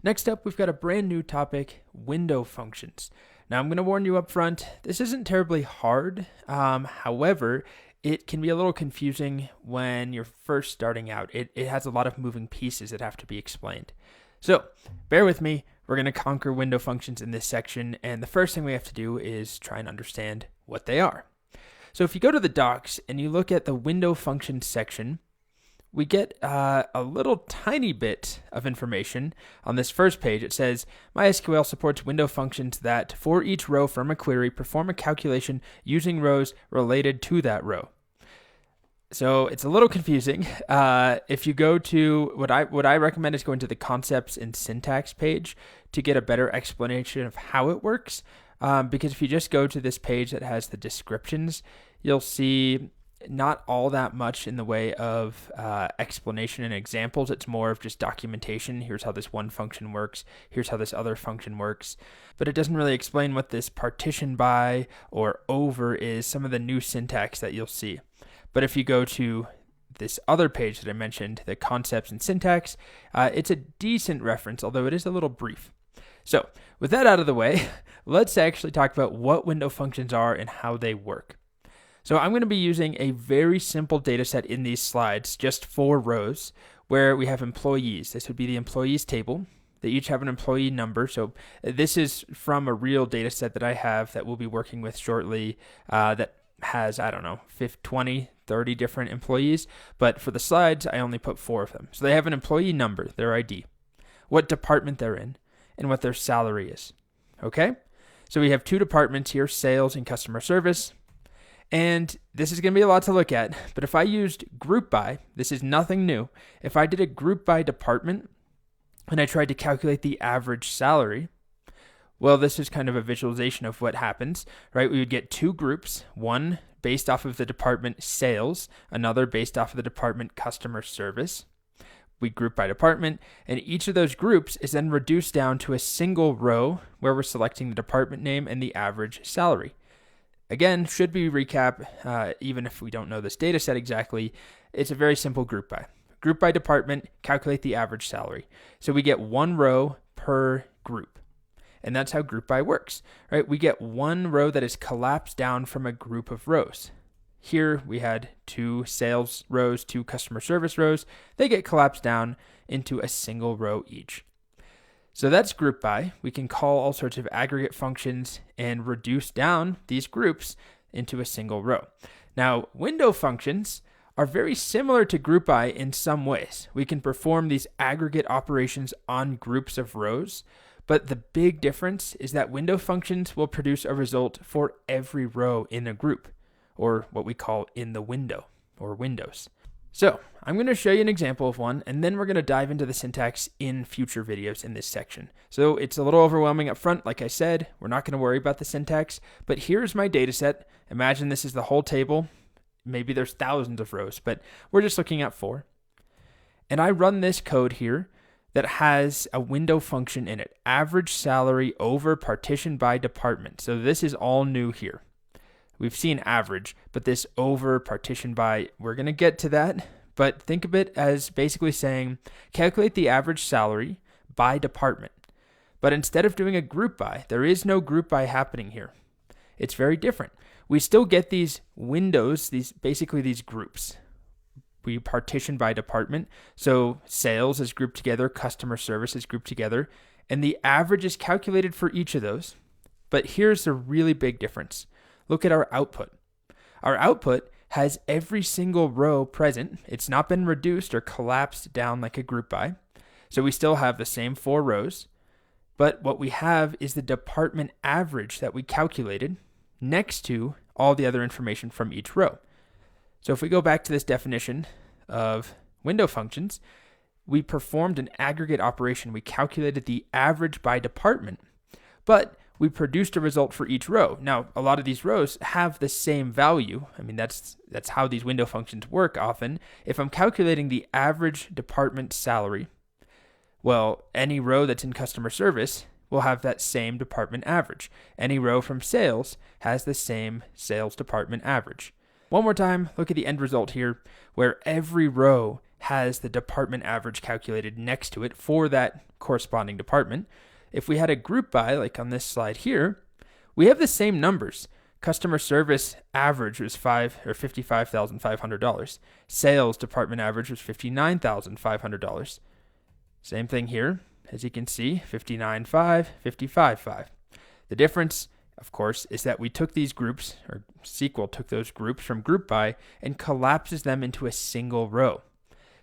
Next up, we've got a brand new topic, window functions. Now, I'm going to warn you up front, this isn't terribly hard. However, it can be a little confusing when you're first starting out. It has a lot of moving pieces that have to be explained. So, bear with me. We're going to conquer window functions in this section, and the first thing we have to do is try and understand what they are. So if you go to the docs and you look at the window functions section, we get a little tiny bit of information on this first page. It says, MySQL supports window functions that, for each row from a query, perform a calculation using rows related to that row. So it's a little confusing. If you go to, what I recommend is going to the concepts and syntax page to get a better explanation of how it works. Because if you just go to this page that has the descriptions, you'll see not all that much in the way of explanation and examples. It's more of just documentation. Here's how this one function works. Here's how this other function works. But it doesn't really explain what this partition by or over is, some of the new syntax that you'll see. But if you go to this other page that I mentioned, the concepts and syntax, it's a decent reference, although it is a little brief. So with that out of the way, let's actually talk about what window functions are and how they work. So I'm going to be using a very simple data set in these slides, just 4 rows, where we have employees. This would be the employees table. They each have an employee number. So this is from a real data set that I have that we'll be working with shortly that has, 20, 30 different employees. But for the slides, I only put 4 of them. So they have an employee number, their ID, what department they're in, and what their salary is. Okay? So we have 2 departments here, sales and customer service. And this is going to be a lot to look at, but if I used group by, this is nothing new. If I did a group by department and I tried to calculate the average salary, well, this is kind of a visualization of what happens, right? We would get 2 groups, one based off of the department sales, another based off of the department customer service. We group by department, and each of those groups is then reduced down to a single row where we're selecting the department name and the average salary. Again, should be recap, even if we don't know this data set exactly, it's a very simple group by. Group by department, calculate the average salary. So we get 1 row per group. And that's how group by works, right? We get 1 row that is collapsed down from a group of rows. Here we had 2 sales rows, 2 customer service rows. They get collapsed down into a single row each. So that's group by. We can call all sorts of aggregate functions and reduce down these groups into a single row. Now, window functions are very similar to group by in some ways. We can perform these aggregate operations on groups of rows, but the big difference is that window functions will produce a result for every row in a group, or what we call in the window, or windows. So I'm going to show you an example of one, and then we're going to dive into the syntax in future videos in this section. So it's a little overwhelming up front. Like I said, we're not going to worry about the syntax, but here's my data set. Imagine this is the whole table. Maybe there's thousands of rows, but we're just looking at 4. And I run this code here that has a window function in it, average salary over partition by department. So this is all new here. We've seen average, but this over partition by, we're going to get to that, but think of it as basically saying, calculate the average salary by department. But instead of doing a group by, there is no group by happening here. It's very different. We still get these windows, basically these groups. We partition by department. So sales is grouped together, customer service is grouped together, and the average is calculated for each of those. But here's the really big difference. Look at our output. Our output has every single row present. It's not been reduced or collapsed down like a group by. So we still have the same 4 rows, but what we have is the department average that we calculated next to all the other information from each row. So if we go back to this definition of window functions, we performed an aggregate operation. We calculated the average by department, but we produced a result for each row. Now, a lot of these rows have the same value. I mean, that's how these window functions work often. If I'm calculating the average department salary, well, any row that's in customer service will have that same department average. Any row from sales has the same sales department average. One more time, look at the end result here, where every row has the department average calculated next to it for that corresponding department. If we had a group by, like on this slide here, we have the same numbers. Customer service average was $55,500. Sales department average was $59,500. Same thing here, as you can see, $59,500, $55,500. The difference, of course, is that we took these groups, or SQL took those groups from group by and collapses them into a single row.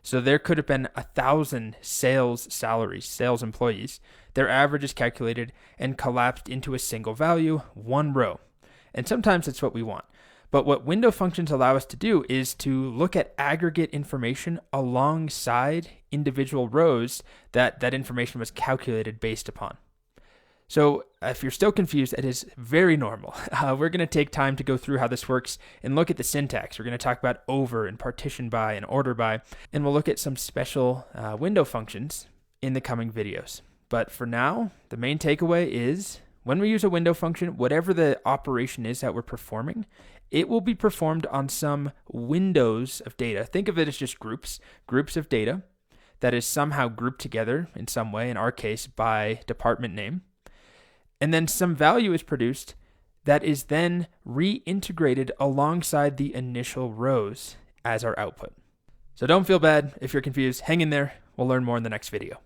So there could have been 1,000 sales salaries, sales employees. Their average is calculated and collapsed into a single value, one row. And sometimes it's what we want. But what window functions allow us to do is to look at aggregate information alongside individual rows that information was calculated based upon. So if you're still confused, it is very normal. We're going to take time to go through how this works and look at the syntax. We're going to talk about over and partition by and order by, and we'll look at some special window functions in the coming videos. But for now, the main takeaway is when we use a window function, whatever the operation is that we're performing, it will be performed on some windows of data. Think of it as just groups of data that is somehow grouped together in some way, in our case, by department name. And then some value is produced that is then reintegrated alongside the initial rows as our output. So don't feel bad if you're confused. Hang in there. We'll learn more in the next video.